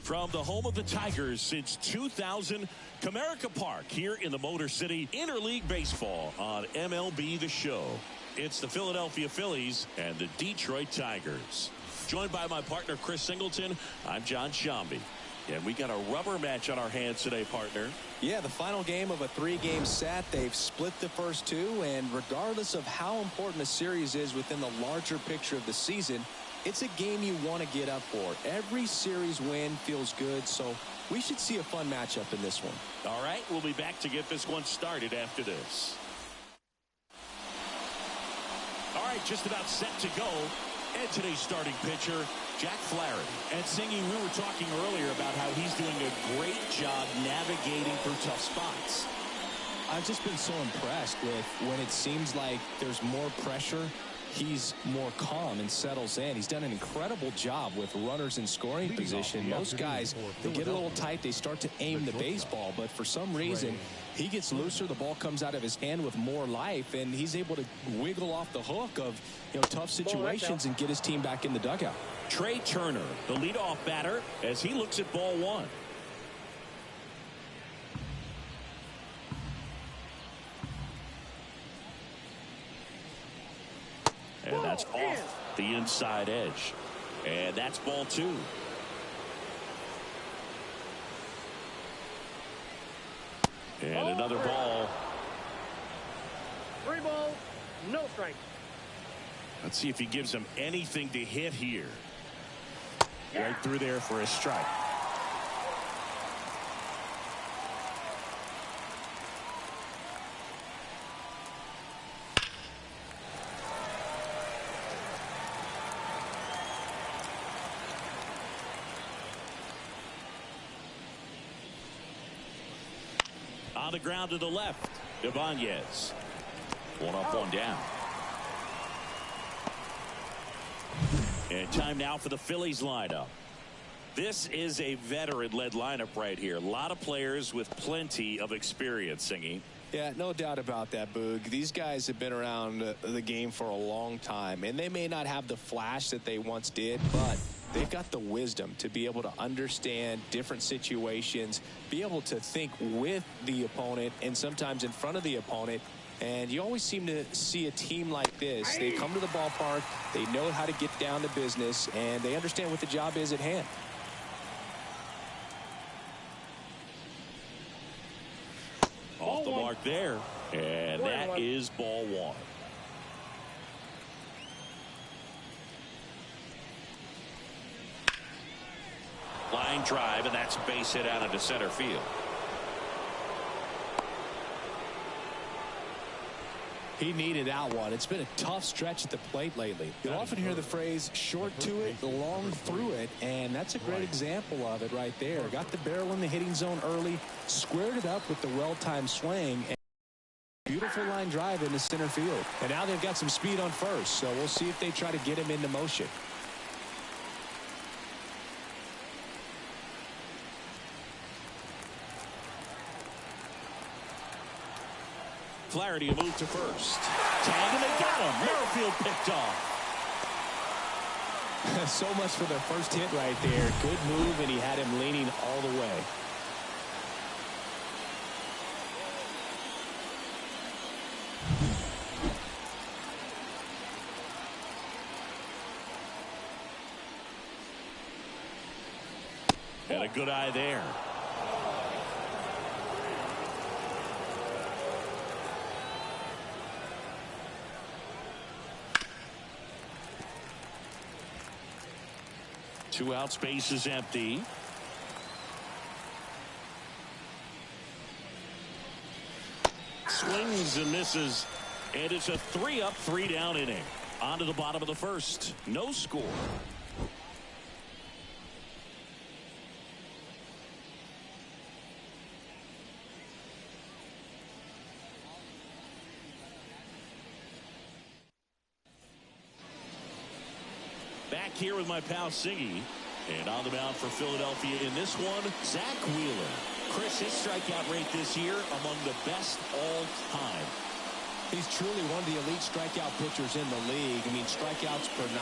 From the home of the Tigers since 2000, Comerica Park here in the Motor City, Interleague Baseball on MLB The Show. It's the Philadelphia Phillies and the Detroit Tigers. Joined by my partner, Chris Singleton, I'm John Shambi. And we got a rubber match on our hands today, partner. Yeah, the final game of a 3-game set. They've split the first two, and regardless of how important a series is within the larger picture of the season, it's a game you want to get up for. Every series win feels good, so we should see a fun matchup in this one. All right, we'll be back to get this one started after this. All right, just about set to go. And today's starting pitcher, Jack Flaherty. And Singy, we were talking earlier about how he's doing a great job navigating through tough spots. I've just been so impressed with when it seems like there's more pressure, he's more calm and settles in. He's done an incredible job with runners in scoring position. Most guys, they get a little tight, they start to aim the baseball, but for some reason, he gets looser, the ball comes out of his hand with more life, and he's able to wiggle off the hook of tough situations and get his team back in the dugout. Trey Turner, the leadoff batter, as he looks at ball one. And that's off the inside edge. And that's ball two. And another ball. 3 balls, no strike. Let's see if he gives him anything to hit here. Right through there for a strike. On the ground to the left, Ibanez. One up, one down. And time now for the Phillies lineup. This is a veteran-led lineup right here. A lot of players with plenty of experience, Singy. Yeah, no doubt about that, Boog. These guys have been around the game for a long time, and they may not have the flash that they once did, but they've got the wisdom to be able to understand different situations, be able to think with the opponent and sometimes in front of the opponent. And you always seem to see a team like this. They come to the ballpark, they know how to get down to business, and they understand what the job is at hand. Off the mark there, and that is ball one. Line drive, and that's base hit out into center field. He needed that one. It's been a tough stretch at the plate lately. You'll often hear the phrase short to it, long through it, and that's a great example of it right there. Got the barrel in the hitting zone early, squared it up with the well-timed swing, and beautiful line drive into center field. And now they've got some speed on first, so we'll see if they try to get him into motion. Flaherty a move to first. Tag, and they got him. Merrifield picked off. So much for the first hit right there. Good move, and he had him leaning all the way. And a good eye there. Two out, space is empty. Swings and misses, and it's a 3-up, 3-down inning. On to the bottom of the first. No score. Back here with my pal Siggy. And on the mound for Philadelphia in this one, Zach Wheeler. Chris, his strikeout rate this year among the best all time. He's truly one of the elite strikeout pitchers in the league. I mean, strikeouts per 9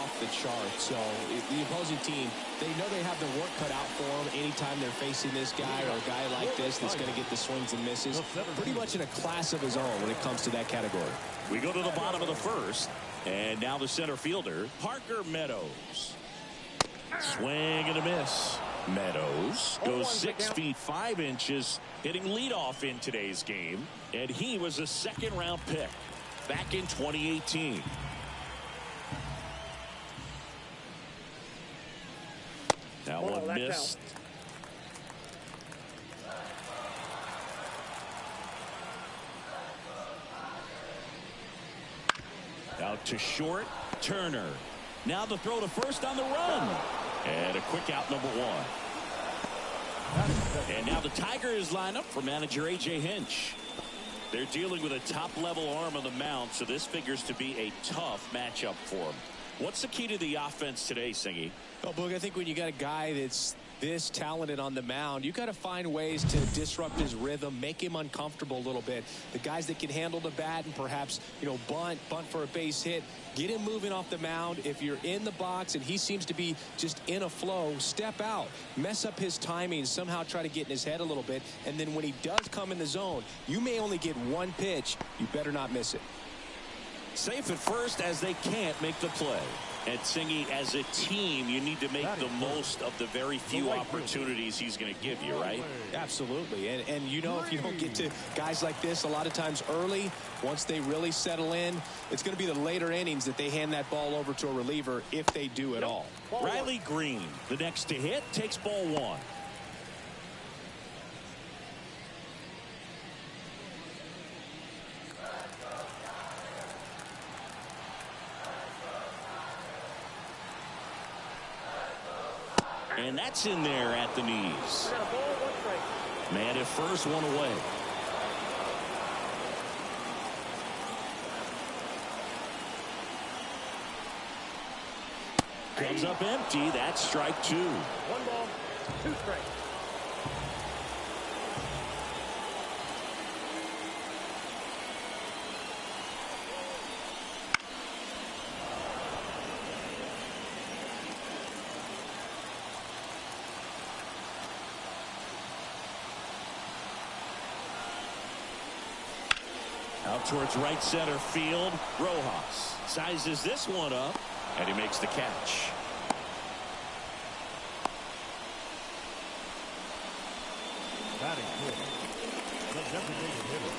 off the chart. So the opposing team, they know they have their work cut out for them anytime they're facing this guy or a guy like this that's going to get the swings and misses. Pretty much in a class of his own when it comes to that category. We go to the bottom of the first. And now the center fielder, Parker Meadows. Swing and a miss. Meadows goes 6 feet 5 inches, hitting leadoff in today's game. And he was a second-round pick back in 2018. That one missed. Out to short, Turner. Now the throw to first on the run. And a quick out, number 1. And now the Tigers line up for manager A.J. Hinch. They're dealing with a top-level arm on the mound, so this figures to be a tough matchup for them. What's the key to the offense today, Singy? Well, Boog, I think when you got a guy that's this talented on the mound, you got to find ways to disrupt his rhythm, make him uncomfortable a little bit. The guys that can handle the bat and perhaps, bunt for a base hit, get him moving off the mound. If you're in the box and he seems to be just in a flow, step out, mess up his timing, somehow try to get in his head a little bit. And then when he does come in the zone, you may only get one pitch. You better not miss it. Safe at first as they can't make the play. And Singy, as a team, you need to make the most of the very few opportunities he's going to give you, right? Absolutely. And if you don't get to guys like this a lot of times early, once they really settle in, it's going to be the later innings that they hand that ball over to a reliever if they do at all. Riley Green, the next to hit, takes ball 1. And that's in there at the knees. Man at first, 1 away. Comes up empty. That's strike 2. 1 ball, 2 strikes. Out towards right center field. Rojas sizes this one up, and he makes the catch. Batting good. The designated hitter.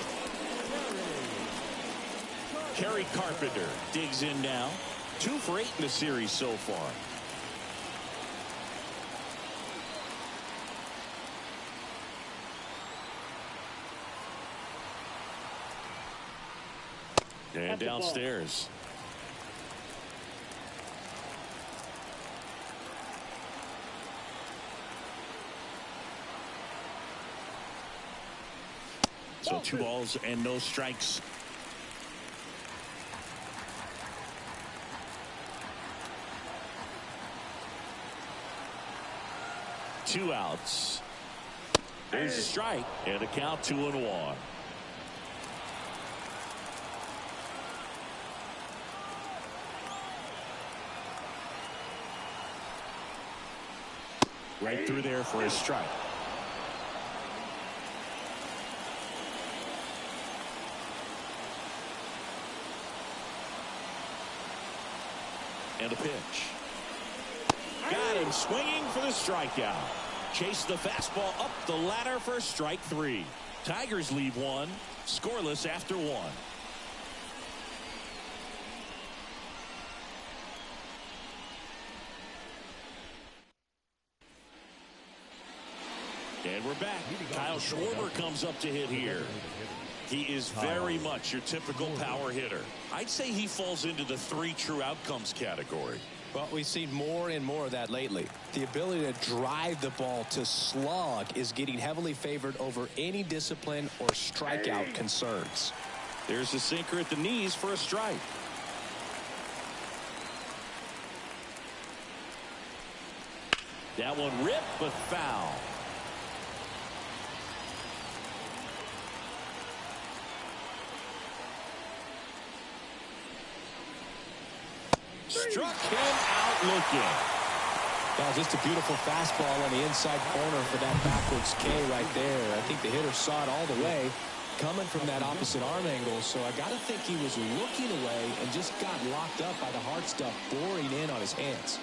Kerry Carpenter digs in now. 2 for 8 in the series so far. And downstairs. So 2 balls and no strikes. Two outs. There's a strike and a count 2-1. Right through there for a strike. And a pitch. Got him swinging for the strikeout. Chase the fastball up the ladder for strike 3. Tigers leave 1, scoreless after 1. And we're back. Kyle Schwarber comes up to hit here. He is very much your typical power hitter. I'd say he falls into the 3 true outcomes category. Well, we've seen more and more of that lately. The ability to drive the ball to slug is getting heavily favored over any discipline or strikeout concerns. There's a sinker at the knees for a strike. That one ripped but foul. struck him out looking. Oh, just a beautiful fastball on the inside corner for that backwards K right there. I think the hitter saw it all the way coming from that opposite arm angle, so I got to think he was looking away and just got locked up by the hard stuff boring in on his hands.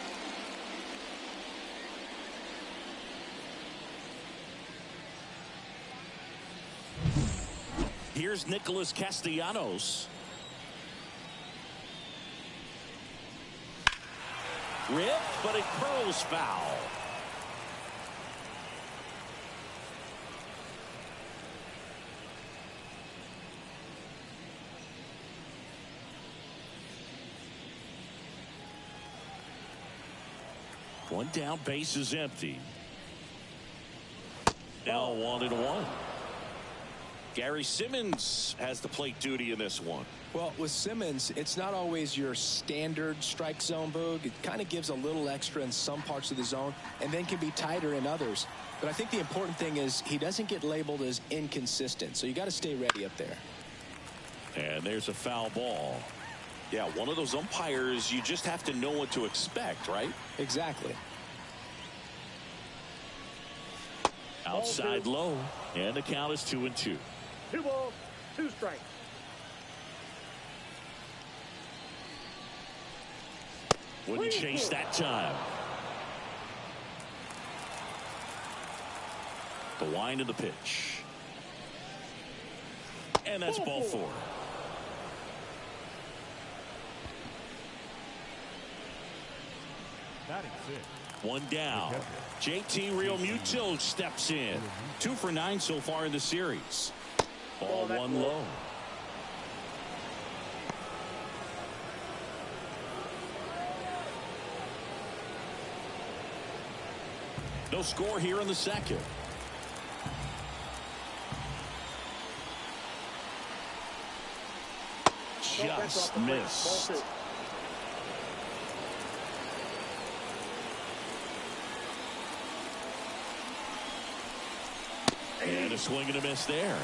Here's Nicholas Castellanos. Rip, but it curls foul. One down, base is empty. Now 1-1. Gary Simmons has the plate duty in this one. Well, with Simmons, it's not always your standard strike zone, Boog. It kind of gives a little extra in some parts of the zone and then can be tighter in others. But I think the important thing is he doesn't get labeled as inconsistent, so you got to stay ready up there. And there's a foul ball. Yeah, one of those umpires, you just have to know what to expect, right? Exactly. Outside low, and the count is 2-2. 2 balls, 2 strikes. Wouldn't chase that time. The wind of the pitch. And that's ball 4. Batting 6. One down. JT Realmuto steps in. 2 for 9 so far in the series. Ball 1 low. No score here in the second. Just missed. And a swing and a miss there.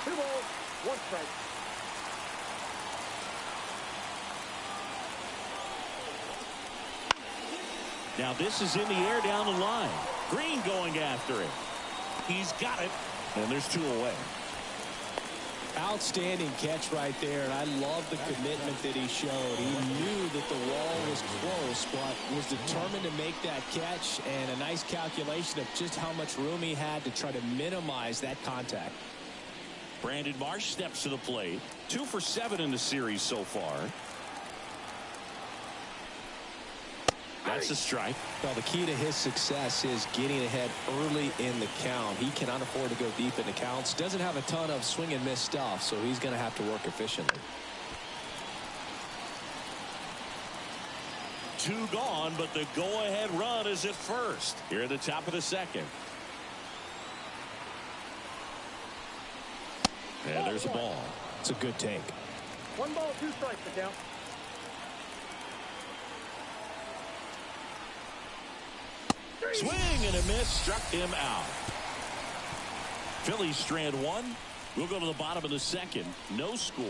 2 balls, 1 strike. Now this is in the air down the line. Green going after it. He's got it. And there's 2 away. Outstanding catch right there, and I love the commitment that he showed. He knew that the wall was close, but was determined to make that catch, and a nice calculation of just how much room he had to try to minimize that contact. Brandon Marsh steps to the plate. 2 for 7 in the series so far. That's a strike. Well, the key to his success is getting ahead early in the count. He cannot afford to go deep in the counts. Doesn't have a ton of swing and miss stuff, so he's going to have to work efficiently. 2 gone, but the go-ahead run is at first. Here at the top of the second. And there's a ball. It's a good take. 1 ball, 2 strikes to count. Swing and a miss, struck him out. Phillies strand 1. We'll go to the bottom of the second. No score.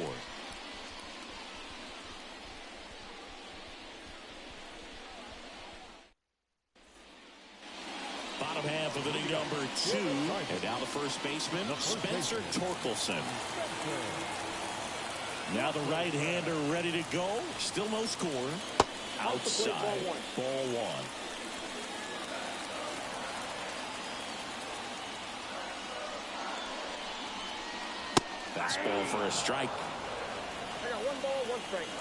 Bottom half of inning number 2. And now the first baseman, Spencer Torkelson. Now the right-hander ready to go. Still no score. Outside. Ball 1. Fastball for a strike. I got 1 ball, 1 strike.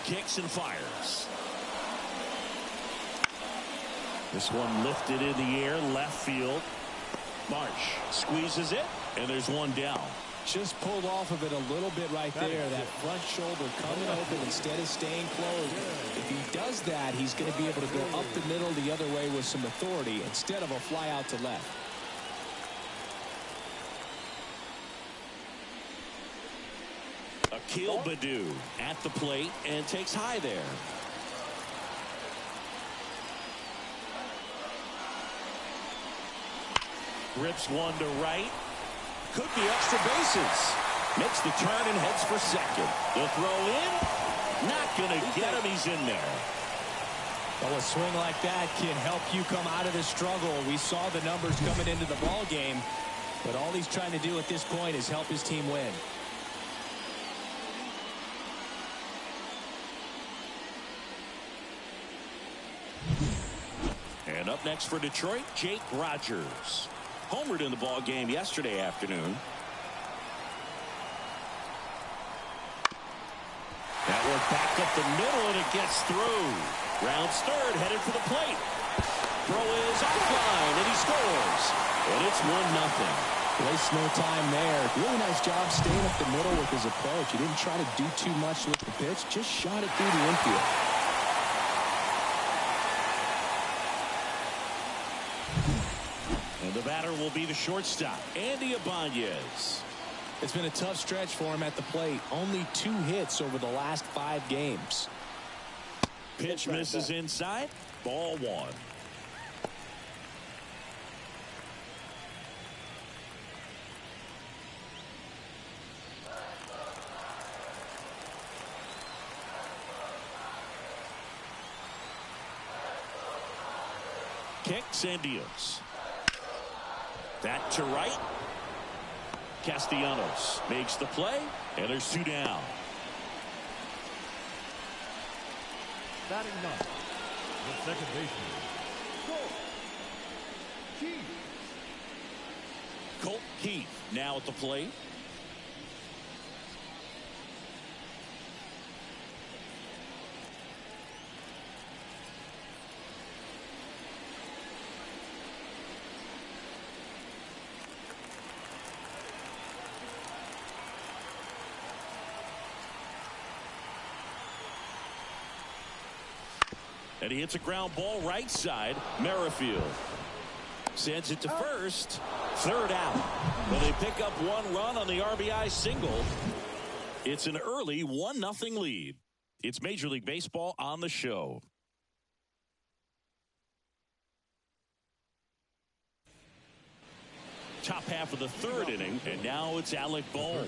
Kicks and fires. This one lifted in the air, left field. Marsh squeezes it, and there's 1 down. Just pulled off of it a little bit right there. That front shoulder coming open instead of staying closed. If he does that, he's going to be able to go up the middle the other way with some authority instead of a fly out to left. Akil Baddoo at the plate and takes high there. Rips 1 to right. Could be extra bases. Makes the turn and heads for second. The throw in. Not going to get him. He's in there. Well, a swing like that can help you come out of the struggle. We saw the numbers coming into the ball game, but all he's trying to do at this point is help his team win. And up next for Detroit, Jake Rogers. Homered in the ball game yesterday afternoon. That one back up the middle, and it gets through. Rounds third, headed for the plate. Throw is offline, and he scores. And it's 1-0. Wastes no time there. Really nice job staying up the middle with his approach. He didn't try to do too much with the pitch, just shot it through the infield. And the batter will be the shortstop, Andy Ibanez. It's been a tough stretch for him at the plate. Only 2 hits over the last 5 games. Pitch misses inside. Ball 1. Kicks and deals. That to right. Castellanos makes the play, and there's 2 down. Batting ninth, the second baseman, Colt Keith now at the plate. And he hits a ground ball right side. Merrifield sends it to first. Third out. Well, they pick up 1 run on the RBI single. It's an early 1-0 lead. It's Major League Baseball on the show. Top half of the 3rd inning, and now it's Alec Bohm.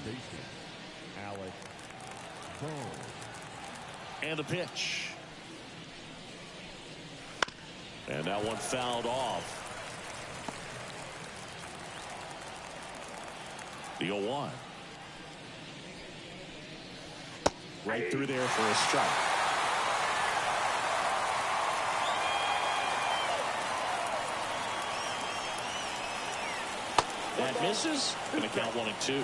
Alec Bohm. And the pitch. And that one fouled off. The 0-1. Right through there for a strike. That misses. Going to count 1-2.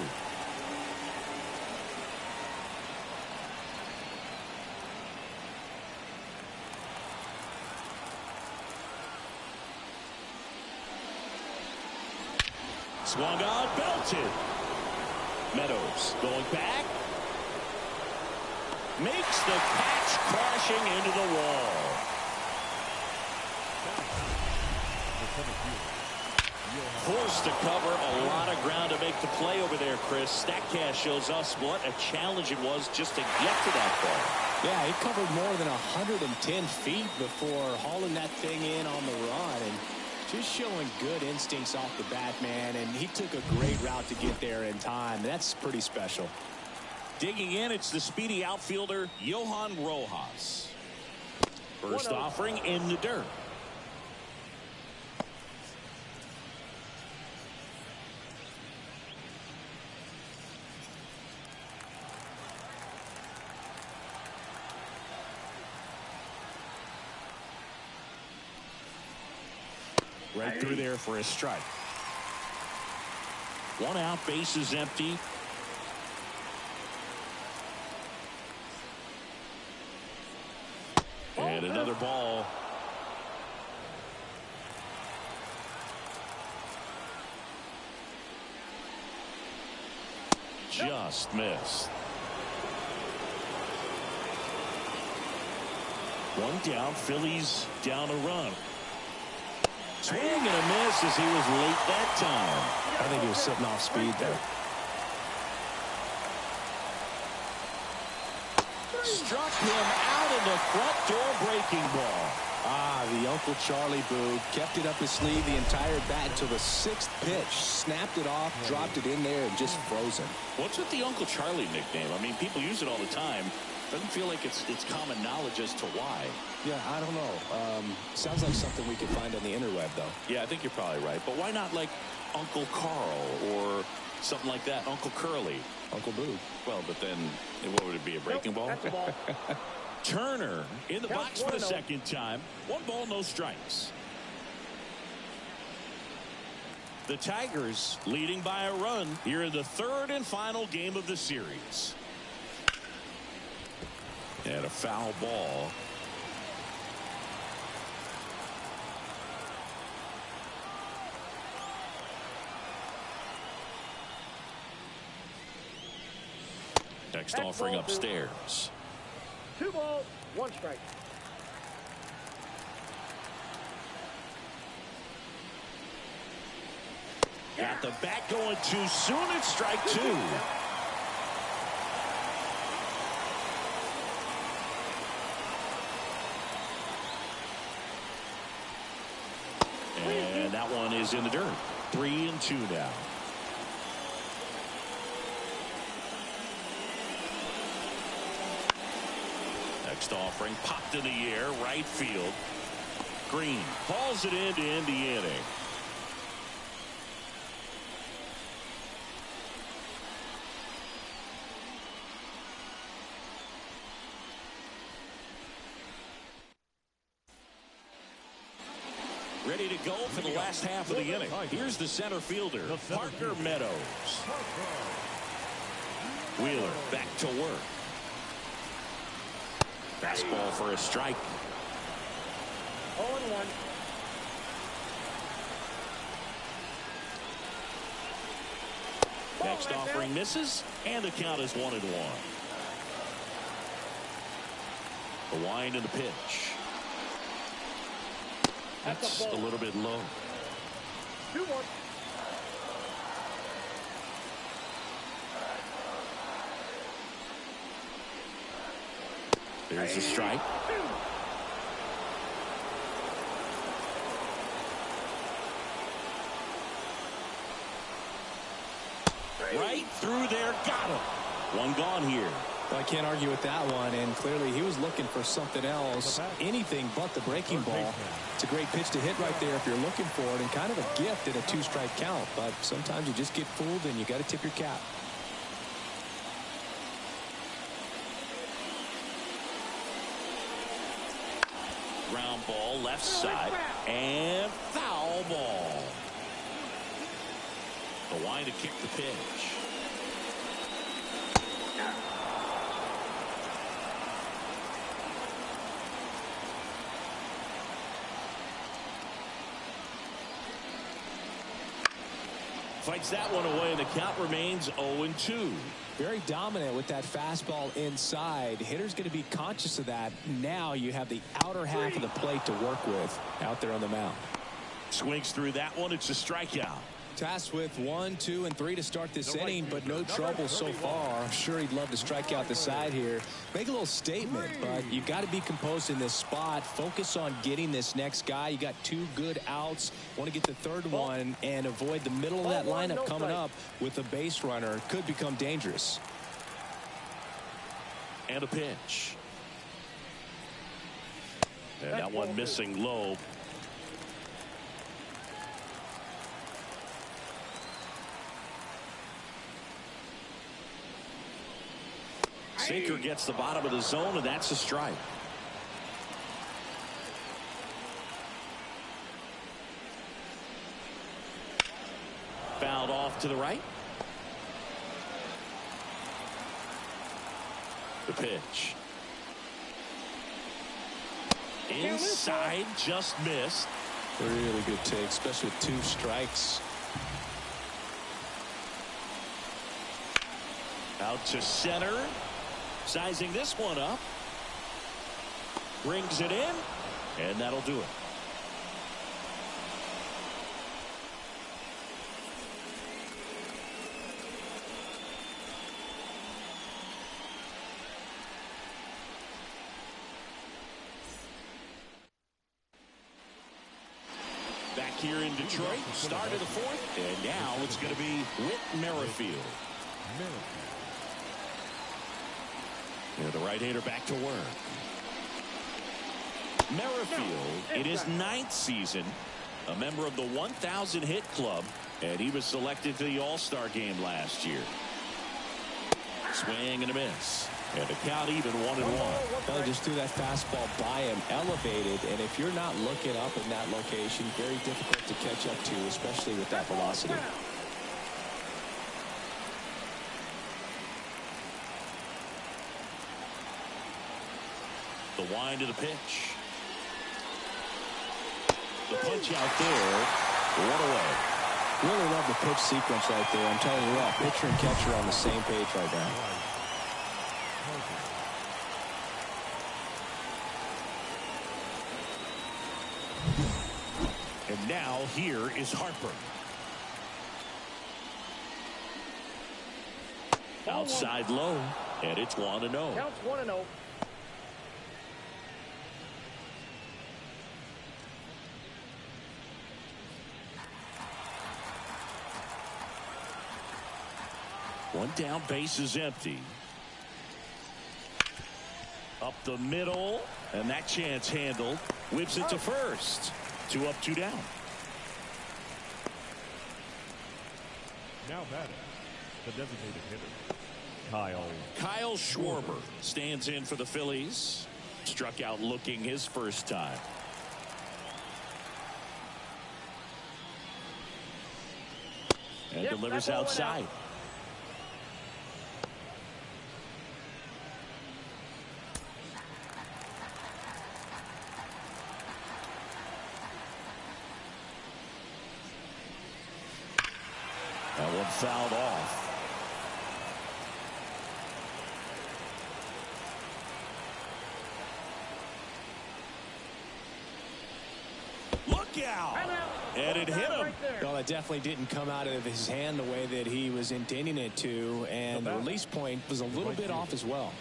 Swung on, belted. Meadows going back. Makes the catch, crashing into the wall. Forced to cover a lot of ground to make the play over there, Chris. Statcast shows us what a challenge it was just to get to that ball. Yeah, he covered more than 110 feet before hauling that thing in on the run. And just showing good instincts off the bat, man, and he took a great route to get there in time. That's pretty special. Digging in, it's the speedy outfielder, Johan Rojas. First offering in the dirt. Right through there for a strike. 1 out, base is empty. And another ball. Just missed. 1 down, Phillies down a run. Swing and a miss as he was late that time. I think he was sitting off speed there. Struck him out in the front door breaking ball. The Uncle Charlie Boog kept it up his sleeve the entire bat until the 6th pitch. Snapped it off, dropped it in there, and just frozen. What's with the Uncle Charlie nickname? I mean, people use it all the time. Doesn't feel like it's common knowledge as to why. Yeah, I don't know. Sounds like something we could find on the interweb, though. Yeah, I think you're probably right. But why not like Uncle Carl or something like that? Uncle Curly. Uncle Boo. Well, but then what would it be, a breaking ball? That's a ball. Turner in the box for the 1-0. second time. 1 ball, no strikes. The Tigers leading by a run here in the 3rd and final game of the series. And a foul ball. Next offering upstairs. 2 balls, 1 strike. Got the bat going too soon. It's strike 2. And that one is in the dirt. 3-2 now. Next offering popped in the air, right field. Green hauls it in to end the inning. Ready to go for the last half of the inning. Here's the center fielder, Parker Meadows. Wheeler back to work. Fastball for a strike. 0-1. Next offering misses, and the count is 1-1. The wind and the pitch. That's a little bit low. 2-1. There's a strike. Right through there, got him. 1 gone here. Well, I can't argue with that one, and clearly he was looking for something else, anything but the breaking ball. It's a great pitch to hit right there if you're looking for it, and kind of a gift in a 2-strike count, but sometimes you just get fooled and you got to tip your cap. Ground ball left side, and foul ball. The wind to kick the pitch. Fights that one away, and the count remains 0-2. Very dominant with that fastball inside. Hitter's going to be conscious of that. Now you have the outer half of the plate to work with out there on the mound. Swings through that one. It's a strikeout. Tasked with 1, 2, and 3 to start this inning, but no trouble so far. I'm sure he'd love to strike out the side here. Make a little statement, but you got to be composed in this spot. Focus on getting this next guy. You got 2 good outs. Want to get the 3rd one and avoid the middle of that lineup coming up with a base runner. Could become dangerous. And a pitch. And that one missing low. Sinker gets the bottom of the zone, and that's a strike. Fouled off to the right. The pitch. Inside, just missed. Really good take, especially with 2 strikes. Out to center. Sizing this one up. Brings it in. And that'll do it. Back here in Detroit. Start of the 4th. And now it's going to be Whit Merrifield. And the right-hander back to work. Merrifield, in his 9th season, a member of the 1,000 hit club, and he was selected to the All-Star game last year. Swing and a miss. And the count even 1-1. They just threw that fastball by him, elevated, and if you're not looking up in that location, very difficult to catch up to, especially with that velocity. The wind of the pitch. The punch out there. 1 away. Really love the pitch sequence right there. I'm telling you what, pitcher and catcher are on the same page right now. And now here is Harper. Outside low, and it's 1-0. Counts 1-0. One down, base is empty. Up the middle, and that chance handled. Whips it to first. 2 up, 2 down. Now batting, the designated hitter, Kyle Schwarber stands in for the Phillies. Struck out looking his first time. And delivers outside. That one fouled off. Look out! And it hit him. Well, it definitely didn't come out of his hand the way that he was intending it to, and the release point was a little bit off as well.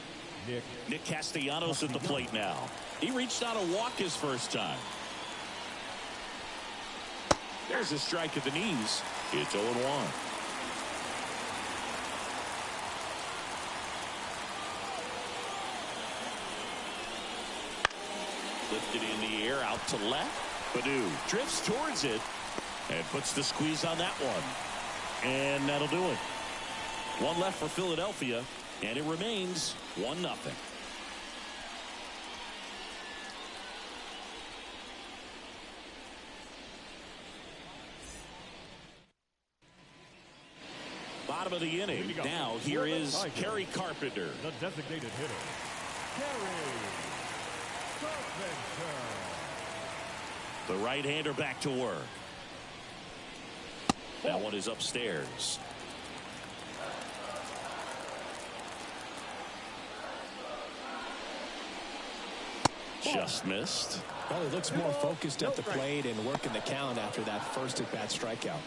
Nick Castellanos at the plate now. He reached out a walk his first time. There's a strike at the knees. It's 0-1. Lifted in the air out to left. Badu drifts towards it and puts the squeeze on that one. And that'll do it. One left for Philadelphia, and it remains 1-0. Bottom of the inning. Now here is Kerry Carpenter. the designated hitter, Kerry Carpenter. The right-hander back to work. That one is upstairs. Just missed. Well, he looks more focused at the plate and working the count after that first at-bat strikeout.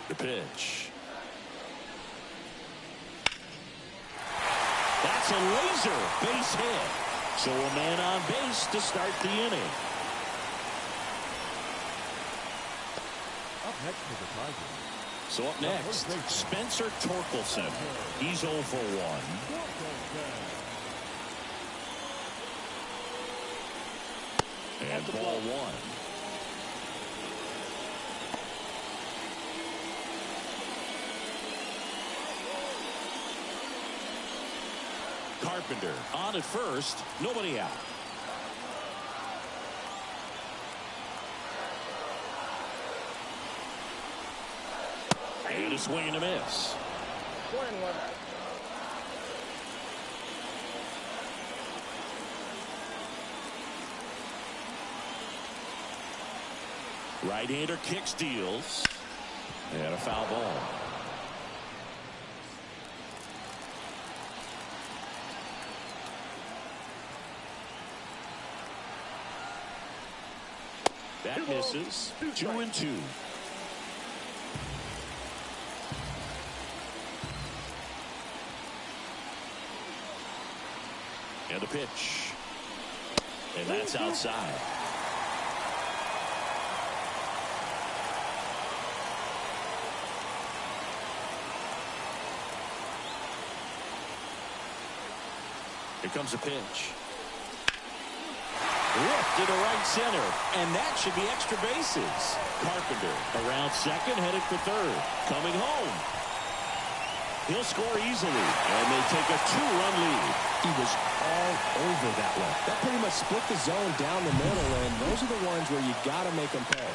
The pitch. That's a laser base hit. So a man on base to start the inning. Up next for the Tigers. So up next, Spencer Torkelson. He's 0 for 1. And ball 1. Carpenter on at first, nobody out. And a swing and a miss. 1-1. Right-hander kicks, deals, and a foul ball. That misses. 2-2. And a pitch. And that's outside. Here comes a pitch. Lifted to right center, and that should be extra bases. Carpenter around second, headed for third. Coming home. He'll score easily, and they take a 2-run lead. He was all over that one. That pretty much split the zone down the middle, and those are the ones where you got to make them pay.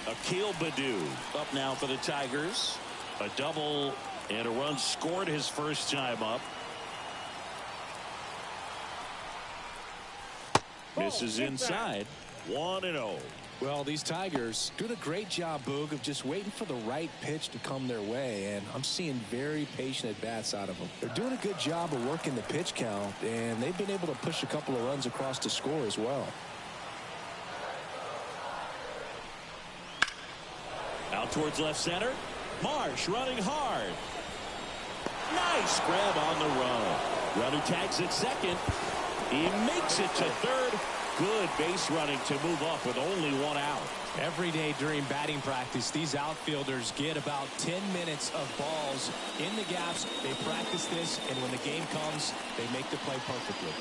Akil Baddoo up now for the Tigers. A double and a run scored his first time up. Misses inside. 1-0. Well, these Tigers doing a great job, Boog, of just waiting for the right pitch to come their way, and I'm seeing very patient at-bats out of them. They're doing a good job of working the pitch count, and they've been able to push a couple of runs across to score as well. Out towards left center. Marsh running hard. Nice grab on the run. Runner tags at second. He makes it to third. Good base running to move up with only one out. Every day during batting practice, these outfielders get about 10 minutes of balls in the gaps. They practice this, and when the game comes, they make the play perfectly.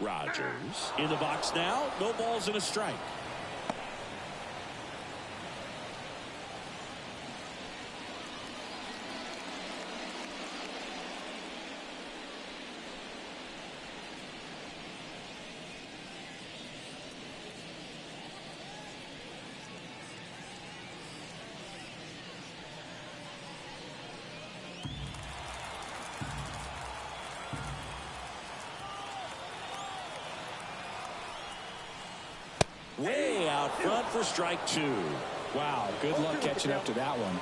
Rogers in the box now. No balls and a strike. Way out front for strike two. Wow, good luck catching up to that one.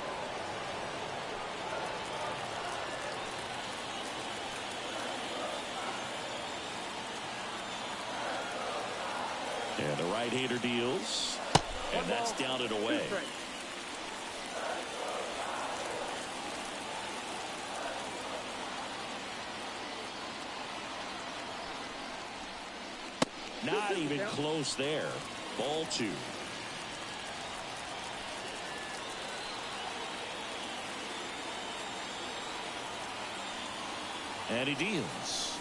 And the right-hander deals. And that's down and away. Not even close there. Ball two. And he deals.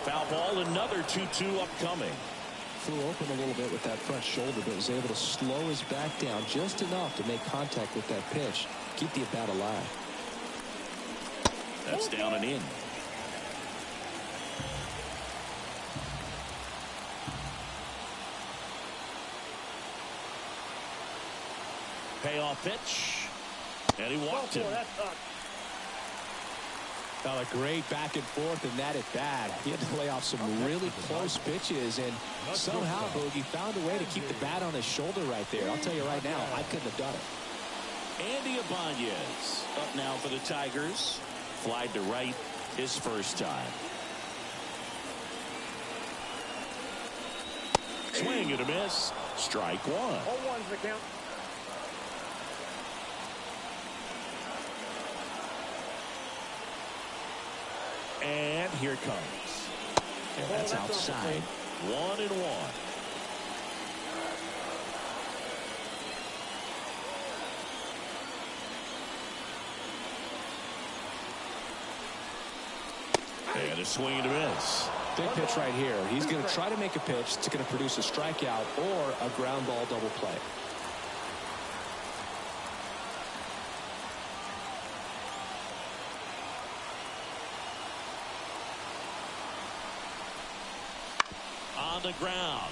Foul ball, another 2-2 upcoming. Flew open a little bit with that front shoulder, but was able to slow his back down just enough to make contact with that pitch. Keep the at-bat alive. That's down and in. Payoff pitch. And he walked him. Got a great back and forth in that at bat. He had to lay off some really close pitches, and somehow Bogey found a way to keep the bat on his shoulder right there. I'll tell you right now, I couldn't have done it. Andy Ibanez up now for the Tigers. Flied to right his first time. Swing and a miss. Strike one. 0-1's the count. And here it comes. And that's outside. 1-1. And a swing and a miss. Big pitch right here. He's going to try to make a pitch that's going to produce a strikeout or a ground ball double play. On the ground.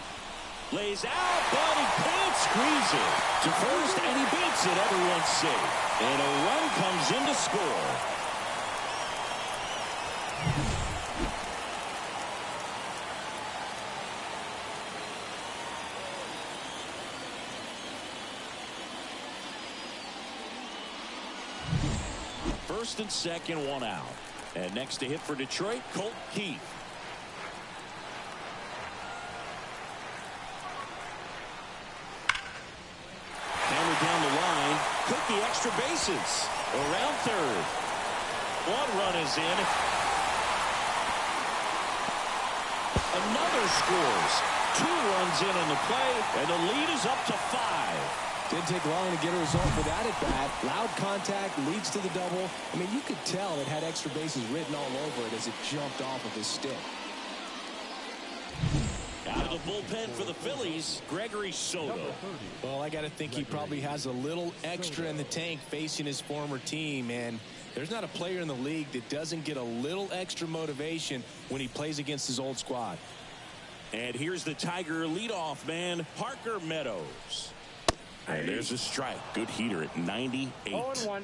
Lays out, but he can't squeeze it to first, and he beats it. Everyone's safe. And a run comes in to score. First and second, one out. And next to hit for Detroit, Colt Keith. down the line. Took the extra bases. Around third. One run is in. Another scores. 2 runs in on the play, and the lead is up to 5. Didn't take long to get a result with that at bat. Loud contact leads to the double. I mean, you could tell it had extra bases written all over it as it jumped off of his stick. Out of the bullpen for the Phillies, Gregory Soto. Well, I got to think he probably has a little extra in the tank facing his former team, and there's not a player in the league that doesn't get a little extra motivation when he plays against his old squad. And here's the Tiger leadoff man, Parker Meadows. And there's a strike. Good heater at 98. 0-1.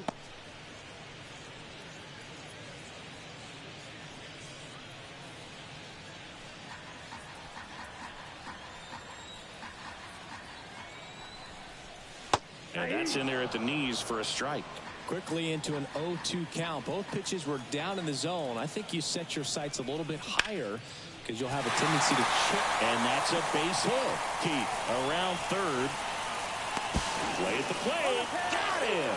And that's in there at the knees for a strike. Quickly into an 0-2 count. Both pitches were down in the zone. I think you set your sights a little bit higher because you'll have a tendency to chip. And that's a base hit. Keith around third. Play at the plate. Got him.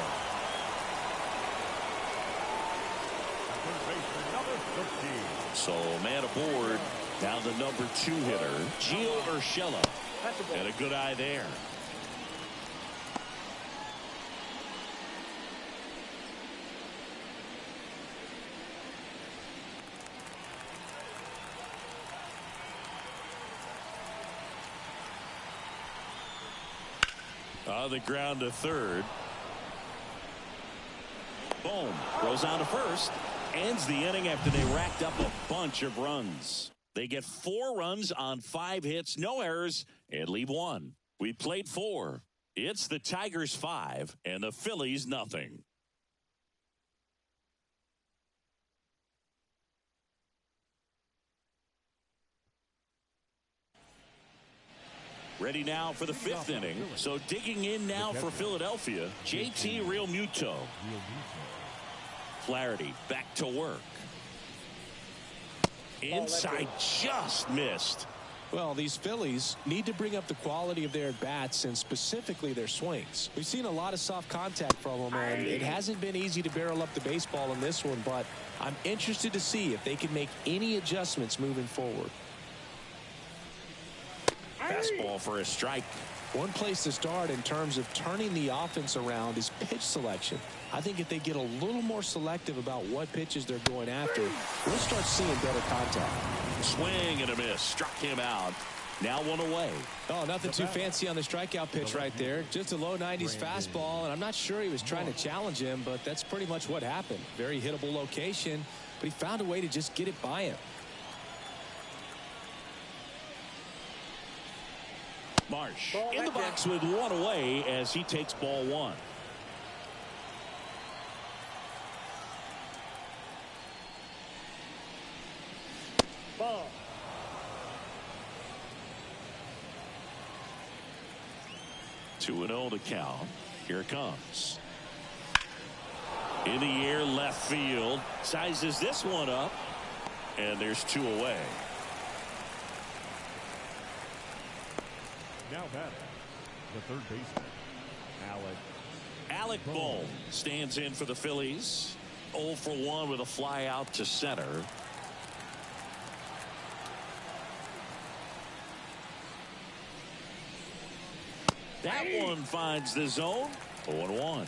So man aboard. Now the number 2 hitter, Gio Urshela. And a good eye there. On the ground to third. Boom. Goes on to first. Ends the inning after they racked up a bunch of runs. They get 4 runs on 5 hits, no errors, and leave 1. We played 4. It's the Tigers 5 and the Phillies nothing. Ready now for the 5th inning. So digging in now for Philadelphia, JT Realmuto. Flaherty back to work. Inside just missed. Well, these Phillies need to bring up the quality of their at-bats and specifically their swings. We've seen a lot of soft contact from them, and it hasn't been easy to barrel up the baseball in this one, but I'm interested to see if they can make any adjustments moving forward. Fastball for a strike. One place to start in terms of turning the offense around is pitch selection. I think if they get a little more selective about what pitches they're going after, we'll start seeing better contact. Swing and a miss. Struck him out. Now 1 away. Oh, nothing too fancy on the strikeout pitch right there. Just a low 90s fastball, and I'm not sure he was trying to challenge him, but that's pretty much what happened. Very hittable location, but he found a way to just get it by him. Marsh in the box with 1 away as he takes ball 1. Ball. 2-0 to count. Here it comes. In the air, left field. Sizes this one up. And there's 2 away. Now batting, the third baseman, Alec Bohm stands in for the Phillies. 0 for 1 with a fly out to center. That one finds the zone. 0-1.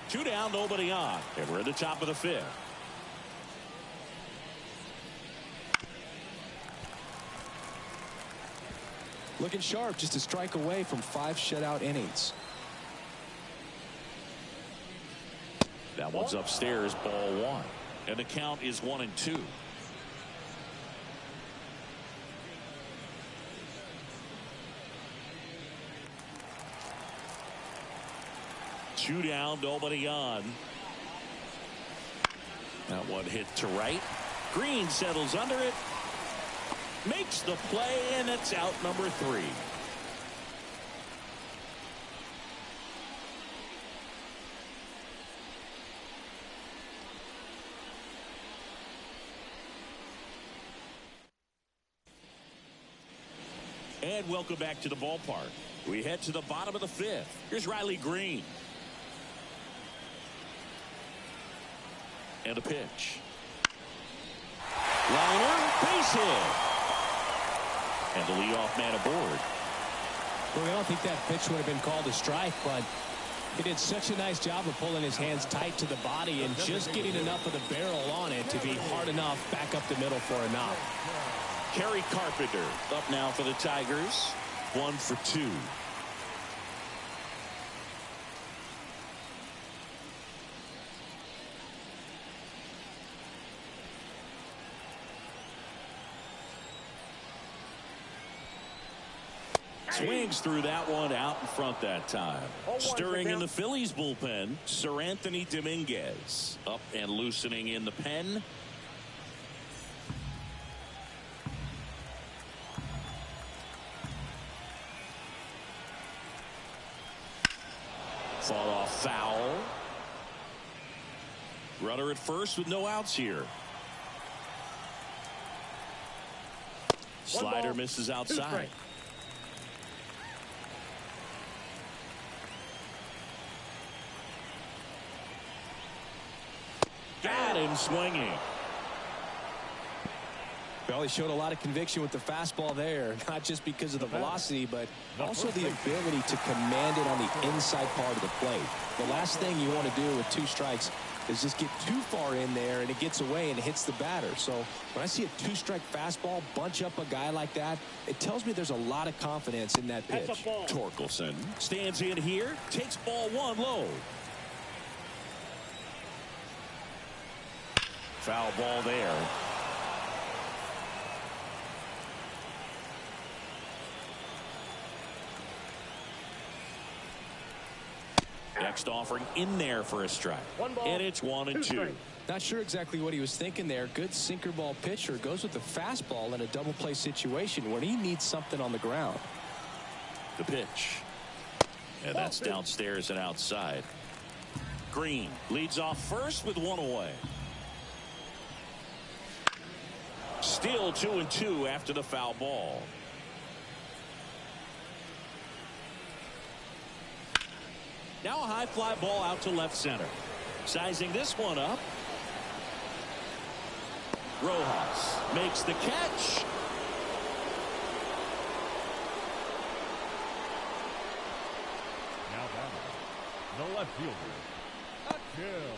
2 down, nobody on. And we're at the top of the 5th. Looking sharp, just a strike away from 5 shutout innings. That one's upstairs, ball 1. And the count is 1-2. Two down, nobody on. That one hit to right. Green settles under it. Makes the play, and it's out number 3. And welcome back to the ballpark. We head to the bottom of the fifth. Here's Riley Green. And a pitch. Liner, base hit. And the leadoff man aboard. Well, I don't think that pitch would have been called a strike, but he did such a nice job of pulling his hands tight to the body and just getting enough of the barrel on it to be hard enough back up the middle for a knock. Kerry Carpenter up now for the Tigers. 1 for 2. Swings through that one out in front that time. Stirring in the Phillies bullpen, Sir Anthony Dominguez. Up and loosening in the pen. Fought off foul. Runner at first with no outs here. Slider misses outside. Got him swinging. Well, he showed a lot of conviction with the fastball there, not just because of the velocity, but also the ability to command it on the inside part of the plate. The last thing you want to do with 2 strikes is just get too far in there and it gets away and it hits the batter. So when I see a 2-strike fastball bunch up a guy like that, it tells me there's a lot of confidence in that pitch. Torkelson stands in here, takes ball 1 low. Foul ball there. Next offering in there for a strike. And it's 1-2. Not sure exactly what he was thinking there. Good sinker ball pitcher goes with the fastball in a double play situation when he needs something on the ground. The pitch. And that's downstairs and outside. Green leads off first with 1 away. Still 2-2 after the foul ball. Now a high fly ball out to left center. Sizing this one up. Rojas makes the catch. Now batting, the left fielder, Akil.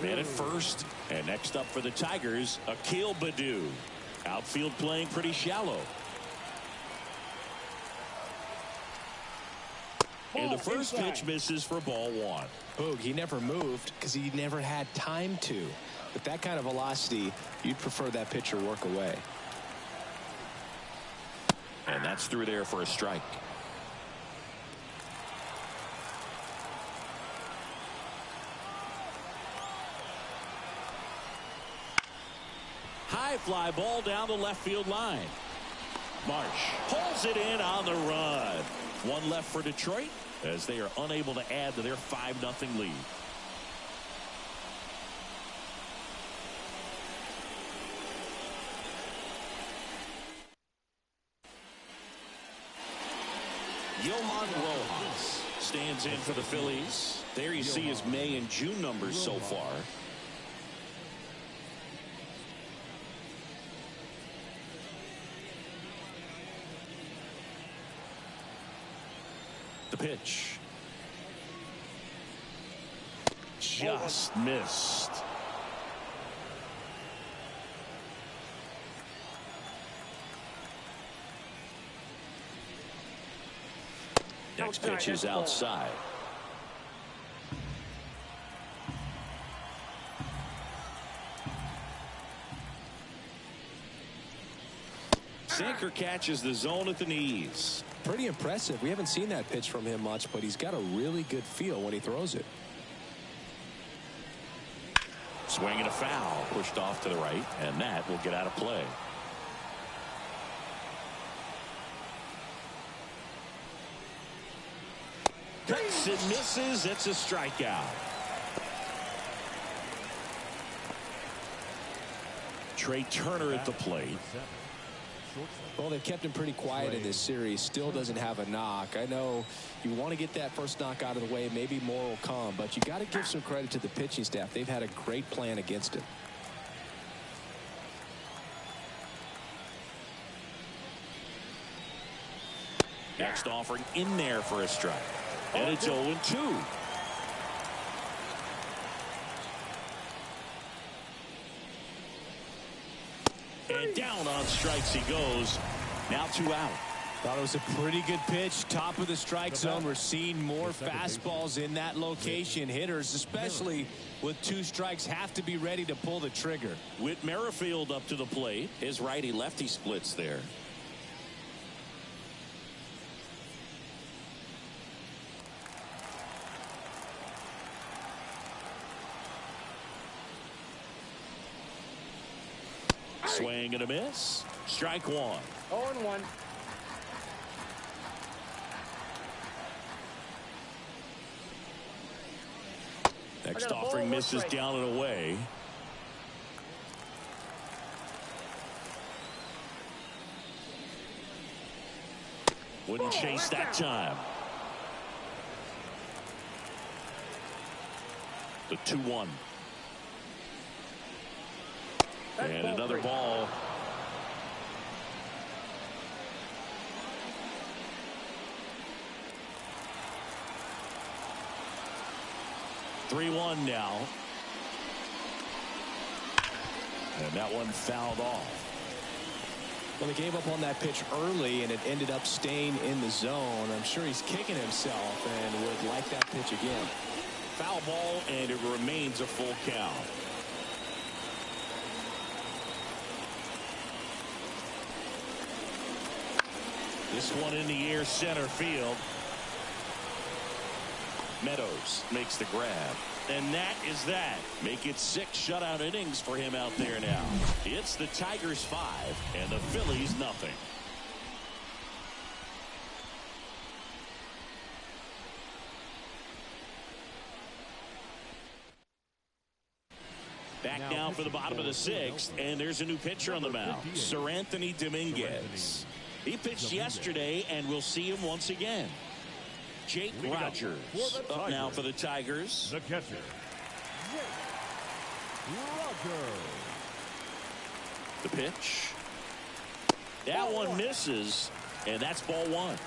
Man at first, and next up for the Tigers, Akil Baddoo. Outfield playing pretty shallow. And the first pitch misses for ball 1. Boog, he never moved because he never had time to. With that kind of velocity, you'd prefer that pitcher work away. And that's through there for a strike. High fly ball down the left field line. Marsh pulls it in on the run. 1 left for Detroit as they are unable to add to their 5-0 lead. Johan Rojas stands in for the Phillies. There you see his May and June numbers so far. The pitch. Just missed. Next pitch is outside. Sinker catches the zone at the knees. Pretty impressive. We haven't seen that pitch from him much, but he's got a really good feel when he throws it. Swing and a foul, pushed off to the right, and that will get out of play. Cuts and misses. It's a strikeout. Trey Turner at the plate. Well, they've kept him pretty quiet in this series. Still doesn't have a knock. I know you want to get that first knock out of the way. Maybe more will come, but you got to give some credit to the pitching staff. They've had a great plan against him. Next offering in there for a strike. And it's 0-2. And down on strikes he goes. Now 2 out. Thought it was a pretty good pitch. Top of the strike zone. We're seeing more fastballs in that location. Hitters, especially with 2 strikes, have to be ready to pull the trigger. Whit Merrifield up to the plate. His righty-lefty splits there. Swing and a miss. Strike 1. 0-1. Next offering misses down and away. Wouldn't chase that time. The 2-1. And another ball. (3-1) now. And that one fouled off. Well, he gave up on that pitch early, and it ended up staying in the zone. I'm sure he's kicking himself and would like that pitch again. Foul ball, and it remains a full count. This one in the air, center field. Meadows makes the grab. And that is that. Make it 6 shutout innings for him out there now. It's the Tigers 5 and the Phillies nothing. Back now for the bottom of the 6th, and there's a new pitcher on the mound, Sir Anthony Dominguez. He pitched yesterday, and we'll see him once again. Jake Rogers up now for the Tigers. The catcher, Jake Rogers. The pitch. That one misses, and that's ball 1.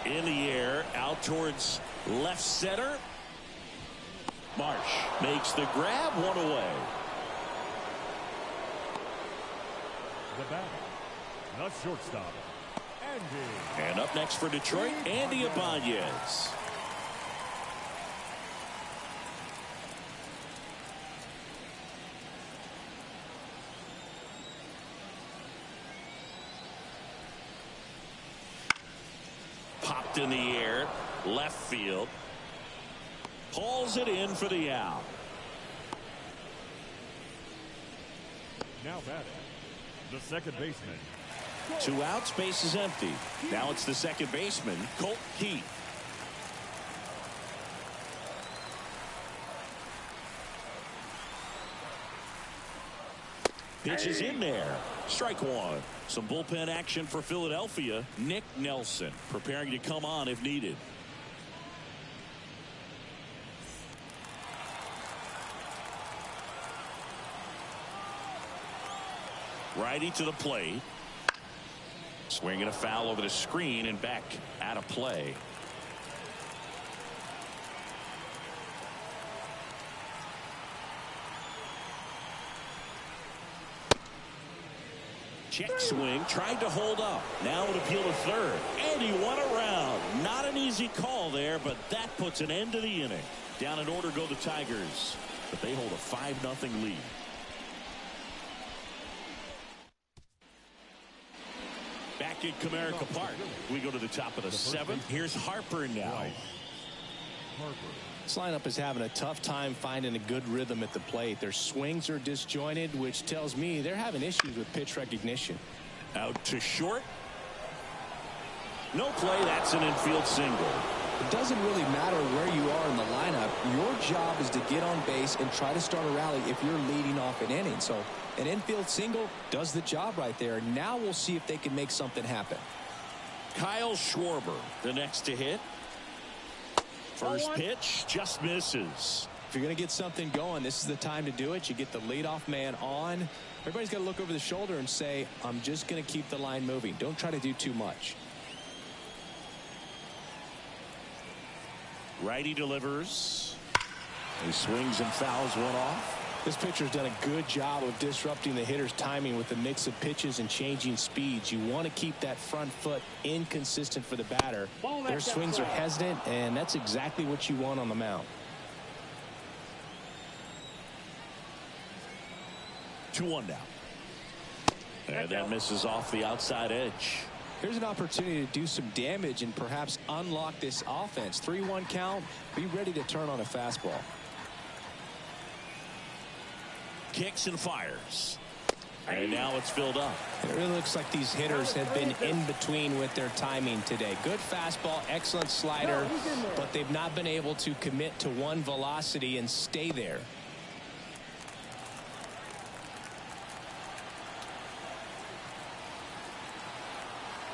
In the air, out towards left center. Marsh makes the grab, 1 away. The batter, the shortstop, Andy. And up next for Detroit, Andy Ibanez. Popped in the air, left field. Hauls it in for the out. Now batting, the second baseman. 2 outs, base is empty. Now it's the second baseman, Colt Keith. Pitch is in there. Strike 1. Some bullpen action for Philadelphia. Nick Nelson preparing to come on if needed. Righty to the plate. Swinging a foul over the screen and back out of play. Check swing, tried to hold up. Now an appeal to third. And he won around. Not an easy call there, but that puts an end to the inning. Down in order go the Tigers, but they hold a 5-0 lead. Back at Comerica Park, we go to the top of the 7th. Here's Harper now. This lineup is having a tough time finding a good rhythm at the plate. Their swings are disjointed, which tells me they're having issues with pitch recognition. Out to short. No play. That's an infield single. It doesn't really matter where you are in the lineup. Your job is to get on base and try to start a rally if you're leading off an inning. So an infield single does the job right there. Now we'll see if they can make something happen. Kyle Schwarber, the next to hit. First pitch just misses. If you're going to get something going, this is the time to do it. You get the leadoff man on. Everybody's got to look over the shoulder and say, I'm just going to keep the line moving. Don't try to do too much. Righty delivers. He swings and fouls one off. This pitcher's done a good job of disrupting the hitter's timing with the mix of pitches and changing speeds. You want to keep that front foot inconsistent for the batter. Their swings are hesitant, and that's exactly what you want on the mound. 2-1 now. And that misses off the outside edge. Here's an opportunity to do some damage and perhaps unlock this offense. 3-1 count. Be ready to turn on a fastball. Kicks and fires. And now it's filled up. It really looks like these hitters have been in between with their timing today. Good fastball, excellent slider, but they've not been able to commit to one velocity and stay there.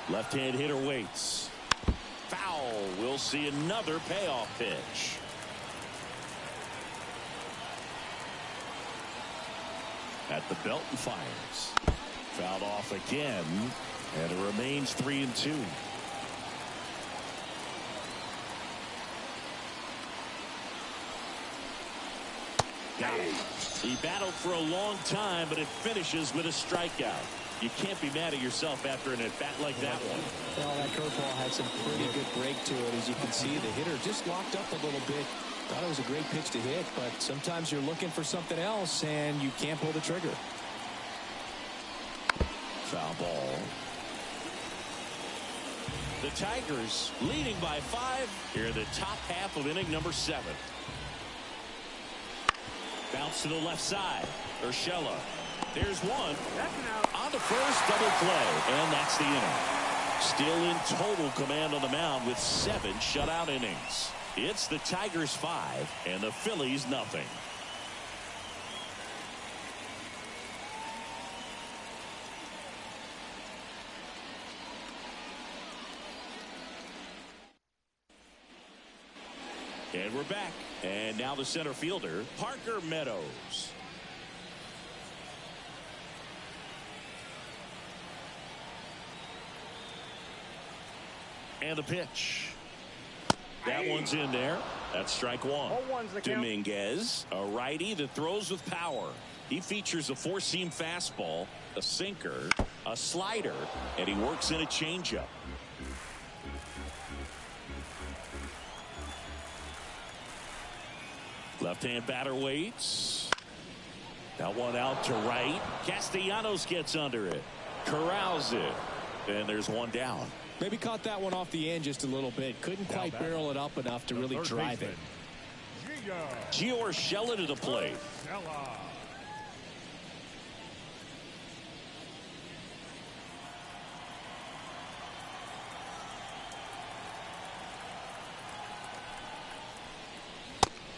Left-hand hitter waits. Foul. We'll see another payoff pitch. At the belt and fires. Fouled off again, and it remains 3-2. Got him. He battled for a long time, but it finishes with a strikeout. You can't be mad at yourself after an at-bat like that one. Well, that curveball had some pretty good break to it. As you can see, the hitter just locked up a little bit. Thought it was a great pitch to hit, but sometimes you're looking for something else, and you can't pull the trigger. Foul ball. The Tigers leading by 5 here in the top half of inning number 7. Bounce to the left side. Urshela. There's one. On the first, double play, and that's the inning. Still in total command on the mound with 7 shutout innings. It's the Tigers 5 and the Phillies nothing. And we're back. And now the center fielder, Parker Meadows. And the pitch. That one's in there. That's strike one. Dominguez, a righty that throws with power. He features a four-seam fastball, a sinker, a slider, and he works in a changeup. Left-hand batter waits. That one out to right. Castellanos gets under it. Corrals it. And there's one down. Maybe caught that one off the end just a little bit. Couldn't quite barrel it up enough to really drive it. Gio Urshela to the plate.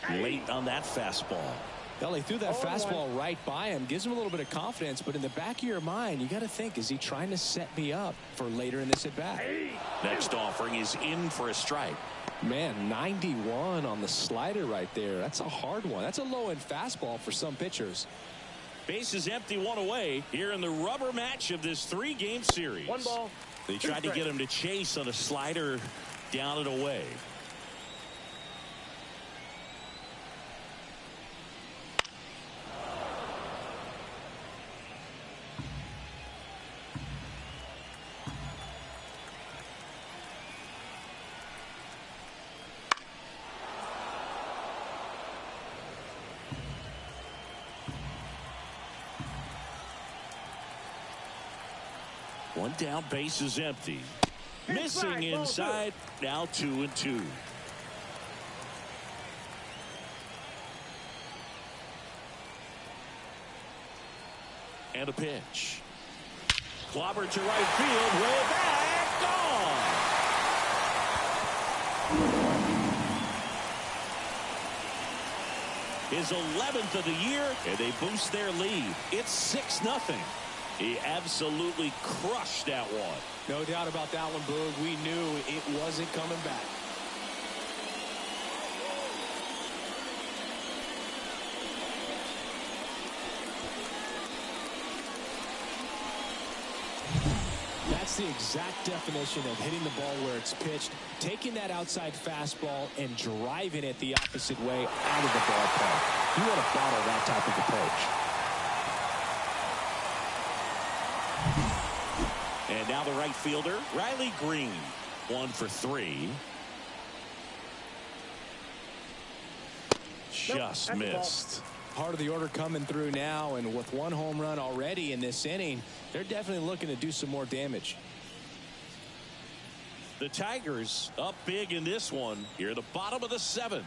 Late on that fastball. Well, he threw that fastball right by him. Gives him a little bit of confidence, but in the back of your mind, you got to think, is he trying to set me up for later in this at-bat? Next offering is in for a strike. Man, 91 on the slider right there. That's a hard one. That's a low-end fastball for some pitchers. Base is empty, one away here in the rubber match of this 3-game series. 1 ball. They tried to get him to chase on a slider down and away. One down, base is empty. Missing inside, now 2-2. And a pitch. Clobbered to right field, way back, gone. his 11th of the year, and they boost their lead. It's 6-0. He absolutely crushed that one. No doubt about that one, Boog. We knew it wasn't coming back. That's the exact definition of hitting the ball where it's pitched, taking that outside fastball and driving it the opposite way out of the ballpark. You want to bottle that type of approach. And now the right fielder, Riley Green, 1 for 3. Just missed. Part of the order coming through now, and with 1 home run already in this inning, they're definitely looking to do some more damage. The Tigers up big in this one here at the bottom of the 7th.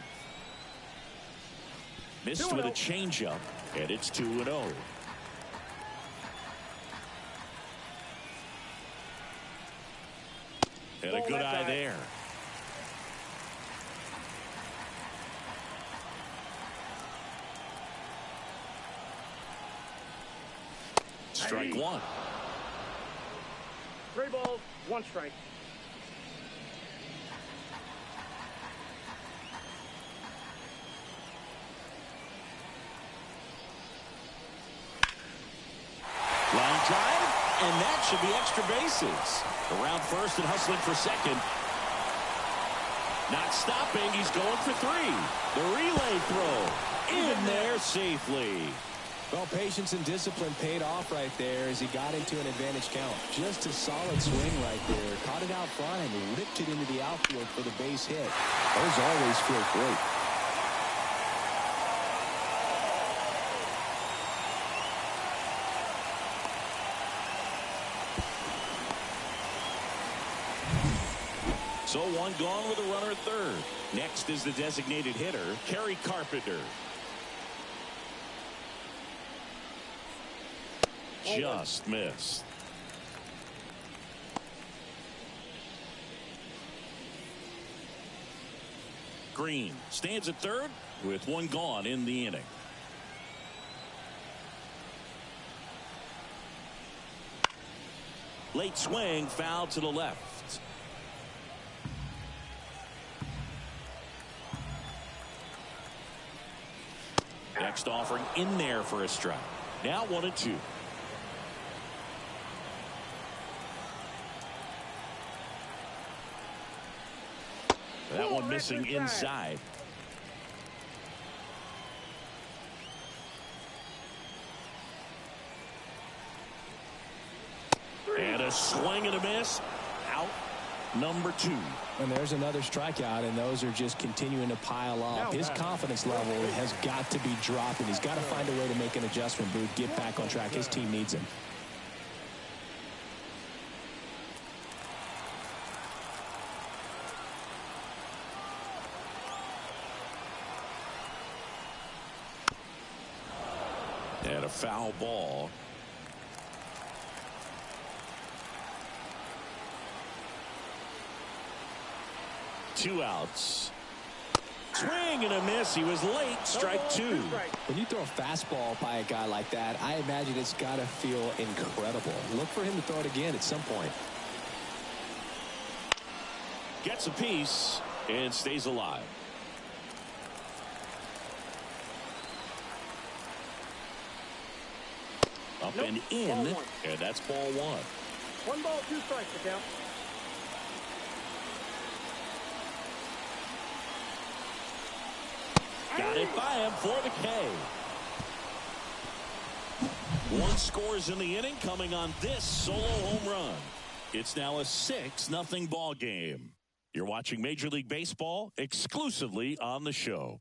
Missed with a changeup, and it's 2-0. And a good eye there. Strike 1. 3 balls, 1 strike. Line drive, and that should be extra bases. Around first and hustling for second. Not stopping, he's going for 3. The relay throw in there safely. Well, patience and discipline paid off right there as he got into an advantage count. Just a solid swing right there. Caught it out front and ripped it into the outfield for the base hit. Those always feel great. So 1 gone with a runner at third. Next is the designated hitter, Kerry Carpenter. Just missed. Green stands at third with 1 gone in the inning. Late swing, foul to the left. Next offering in there for a strike. Now 1-2. That one missing inside. And a swing and a miss. Out number 2. And there's another strikeout, and those are just continuing to pile up. His confidence level has got to be dropping. He's got to find a way to make an adjustment, Booth, get back on track. His team needs him. And a foul ball. Two outs. Swing and a miss. He was late. Strike 2. When you throw a fastball by a guy like that, I imagine it's got to feel incredible. Look for him to throw it again at some point. Gets a piece and stays alive. Up and in, and that's ball 1. 1 ball, 2 strikes to count. Got it by him for the K. 1 scores in the inning, coming on this solo home run. It's now a 6-0 ball game. You're watching Major League Baseball exclusively on the show.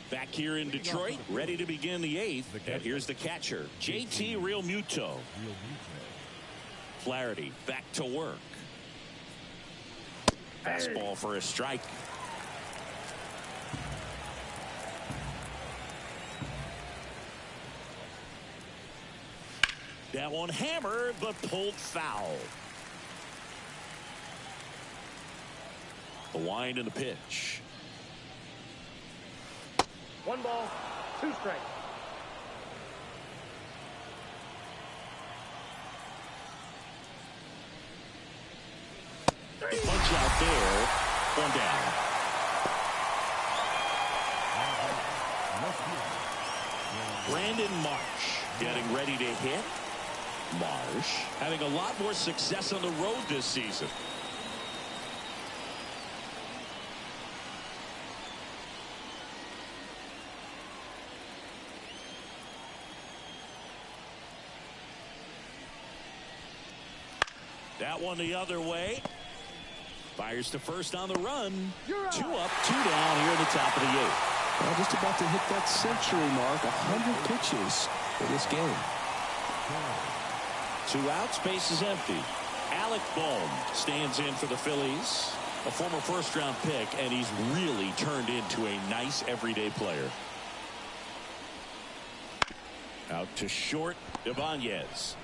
Back here in Detroit, ready to begin the 8th. And here's the catcher, JT Realmuto. Flaherty back to work. Fastball for a strike. That one hammered, but pulled foul. The wind and the pitch. 1 ball, 2 strikes. The punch out there. 1 down. Brandon Marsh getting ready to hit. Marsh having a lot more success on the road this season. That one the other way. Fires to first on the run. 2 up, 2 down here at the top of the 8th. Well, just about to hit that century mark. 100 pitches for this game. 2 outs, base is empty. Alec Bohm stands in for the Phillies, a former first-round pick, and he's really turned into a nice everyday player. Out to short, Ibanez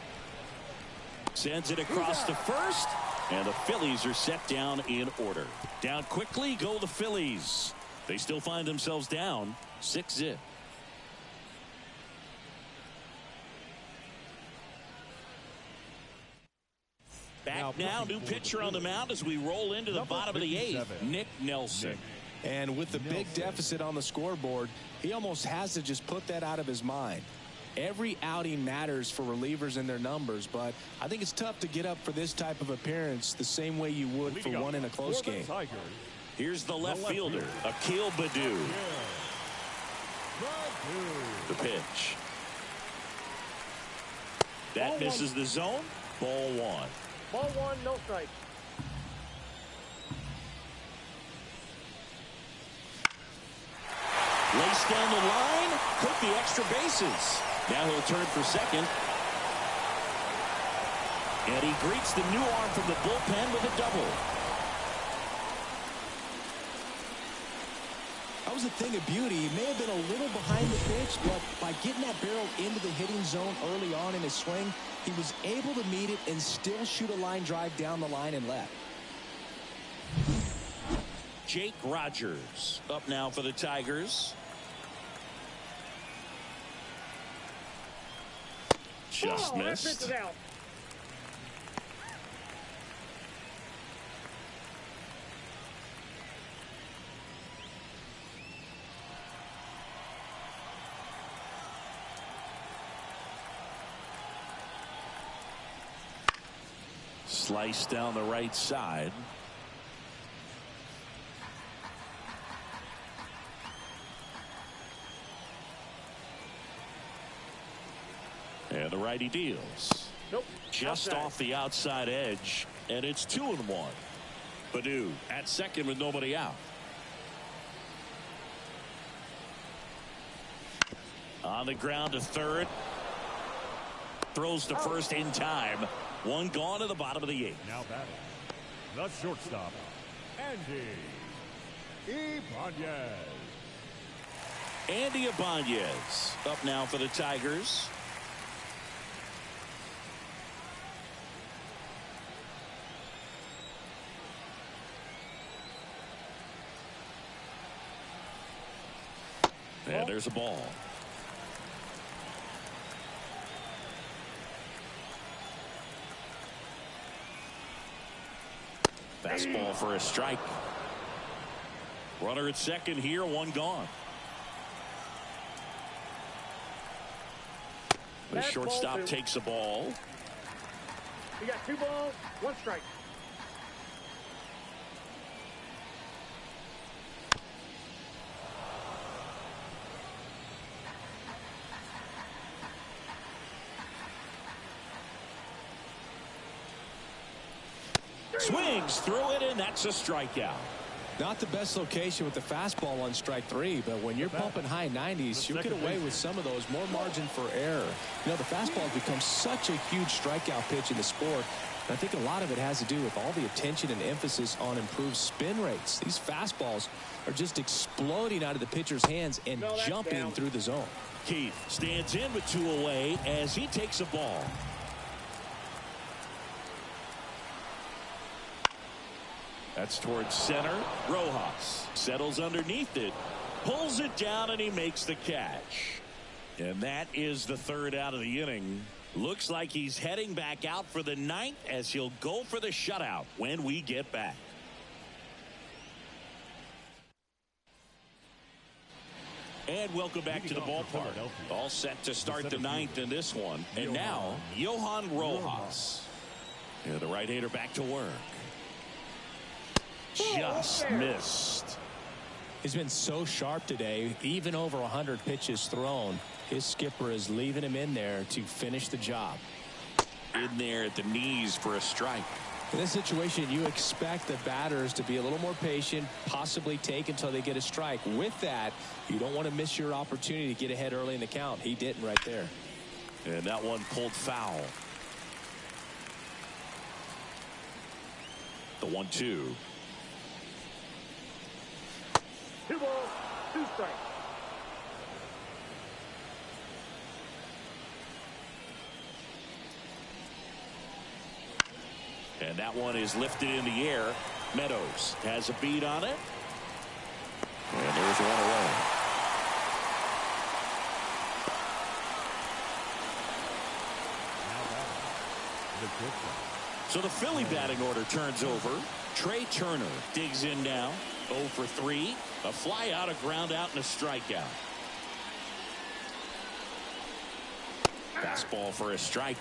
sends it across to first, and the Phillies are set down in order. Down quickly go the Phillies. They still find themselves down 6-0. Back now, new pitcher on the mound as we roll into the bottom of the 8th, Nick Nelson. And with the big deficit on the scoreboard, he almost has to just put that out of his mind. Every outing matters for relievers and their numbers, but I think it's tough to get up for this type of appearance the same way you would for one in a close game. Here's the left fielder, Akil Baddoo. The pitch. That misses the zone. Ball 1. Ball 1, no strikes. Laced down the line, took the extra bases. Now he'll turn for second. And he greets the new arm from the bullpen with a double. That was a thing of beauty. He may have been a little behind the pitch, but by getting that barrel into the hitting zone early on in his swing, he was able to meet it and still shoot a line drive down the line and left. Jake Rogers up now for the Tigers. Just missed. Out. Slice down the right side. And the righty deals. Nope. Just outside. off the outside edge. And it's 2-1. Baddoo at second with nobody out. On the ground to third. Throws to first in time. 1 gone to the bottom of the 8th. Now batting, the shortstop, Andy Ibanez. Andy Ibanez up now for the Tigers. And there's a ball. Fastball for a strike. Runner at second here, 1 gone. The shortstop takes a ball. You got 2 balls, 1 strike. Swings through it, and that's a strikeout. Not the best location with the fastball on strike 3, but when you're pumping high 90s, you'll get away with some of those. More margin for error. You know, the fastball has become such a huge strikeout pitch in the sport. And I think a lot of it has to do with all the attention and emphasis on improved spin rates. These fastballs are just exploding out of the pitcher's hands and jumping through the zone. Keith stands in with 2 away as he takes a ball. That's towards center. Rojas settles underneath it, pulls it down, and he makes the catch. And that is the third out of the inning. Looks like he's heading back out for the ninth as he'll go for the shutout when we get back. And welcome back to the ballpark. All set to start the ninth in this one. And now, Johan Rojas. Yeah, the right-hander back to work. Just missed. He's been so sharp today, even over 100 pitches thrown. His skipper is leaving him in there to finish the job. In there at the knees for a strike. In this situation, you expect the batters to be a little more patient, possibly take until they get a strike. With that, you don't want to miss your opportunity to get ahead early in the count. He didn't right there. And that one pulled foul. The 1-2. 2 balls, 2 strikes. And that one is lifted in the air. Meadows has a beat on it. And there's one away. So the Philly batting order turns over. Trey Turner digs in now. 0 for 3. A fly out, a ground out, and a strikeout. Fastball for a strike.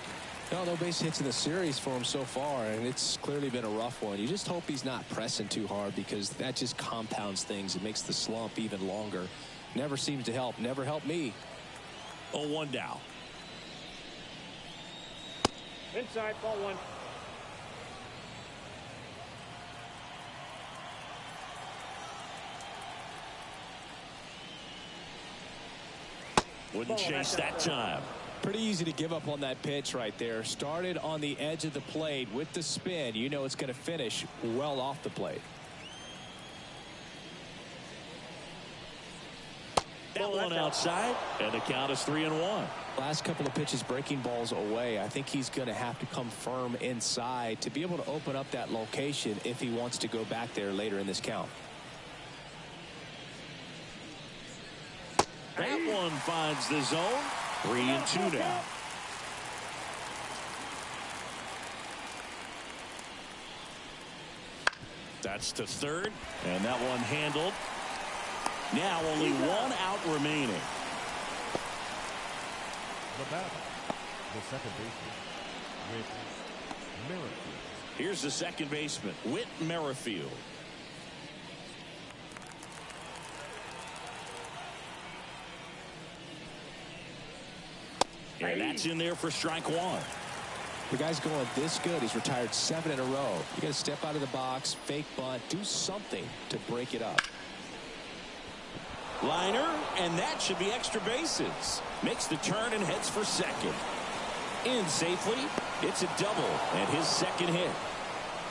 No base hits in the series for him so far, and it's clearly been a rough one. You just hope he's not pressing too hard, because that just compounds things. It makes the slump even longer. Never seems to help. Never helped me. 0-1 down. Inside, ball 1. Wouldn't chase that time. Pretty easy to give up on that pitch right there. Started on the edge of the plate with the spin. You know it's going to finish well off the plate. That one outside, and the count is 3-1. Last couple of pitches breaking balls away. I think he's going to have to come firm inside to be able to open up that location if he wants to go back there later in this count. That one finds the zone. 3-2 now. That's to third, and that one handled. Now only 1 out remaining. The batter, the second baseman, Whit Merrifield. Here's the second baseman, Whit Merrifield. And that's in there for strike 1. The guy's going this good. He's retired 7 in a row. You got to step out of the box, fake bunt, do something to break it up. Liner, and that should be extra bases. Makes the turn and heads for second. In safely. It's a double and his second hit.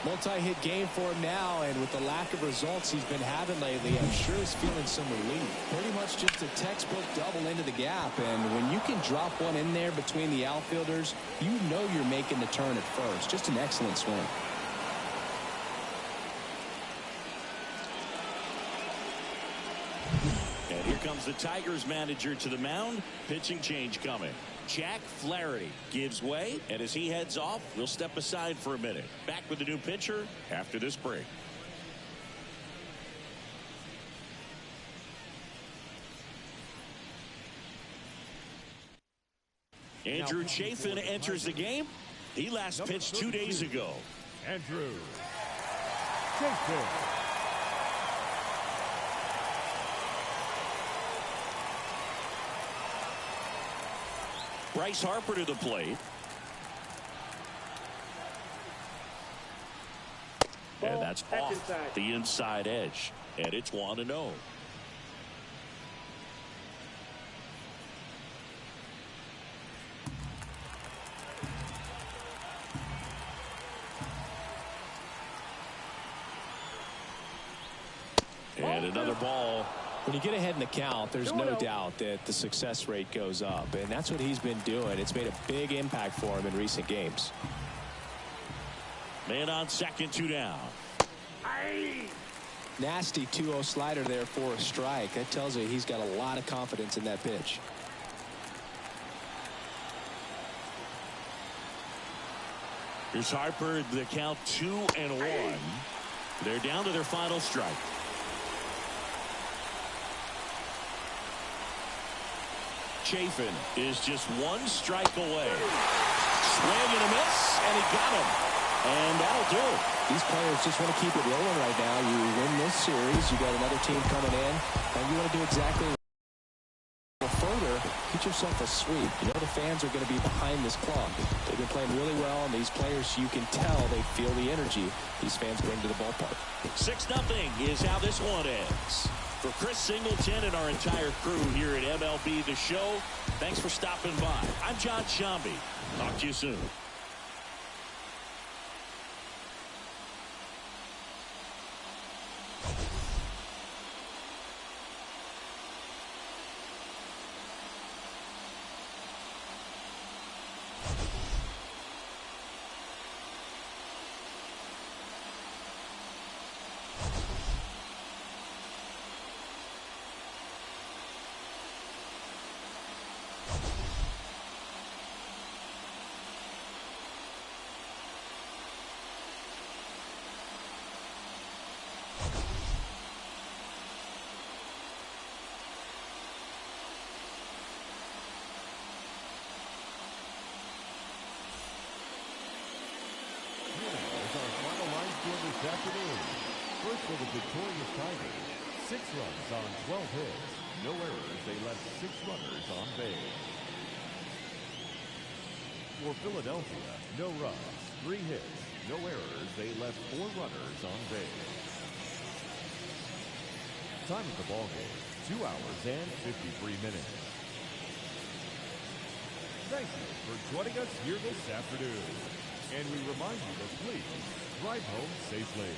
Multi-hit game for him now, and with the lack of results he's been having lately, I'm sure he's feeling some relief. Pretty much just a textbook double into the gap, and when you can drop one in there between the outfielders, you know you're making the turn at first. Just an excellent swing. And here comes the Tigers manager to the mound. Pitching change coming. Jack Flaherty gives way, and as he heads off, we'll step aside for a minute. Back with the new pitcher after this break. Andrew Chafin enters the game. He last pitched 2 days ago. Andrew Chafin. Bryce Harper to the plate. And that's off the inside edge. And it's 1-0. And another ball. When you get ahead in the count, there's no doubt that the success rate goes up, and that's what he's been doing. It's made a big impact for him in recent games. Man on second, 2 down. Nasty 2-0 slider there for a strike. That tells you he's got a lot of confidence in that pitch. Here's Harper, the count 2-1. They're down to their final strike. Chafin is just one strike away. Swing and a miss, and he got him. And that'll do it. These players just want to keep it rolling right now. You win this series, you got another team coming in, and you want to do exactly further. Get yourself a sweep. You know the fans are going to be behind this club. They've been playing really well, and these players, you can tell they feel the energy these fans bring to the ballpark. 6-0 is how this one ends. For Chris Singleton and our entire crew here at MLB The Show, thanks for stopping by. I'm John Shambi. Talk to you soon. This afternoon. First for the victorious Tigers, 6 runs on 12 hits, no errors. They left 6 runners on base. For Philadelphia, no runs, 3 hits, no errors. They left 4 runners on base. Time of the ball game, 2 hours and 53 minutes. Thank you for joining us here this afternoon. And we remind you to please drive home safely.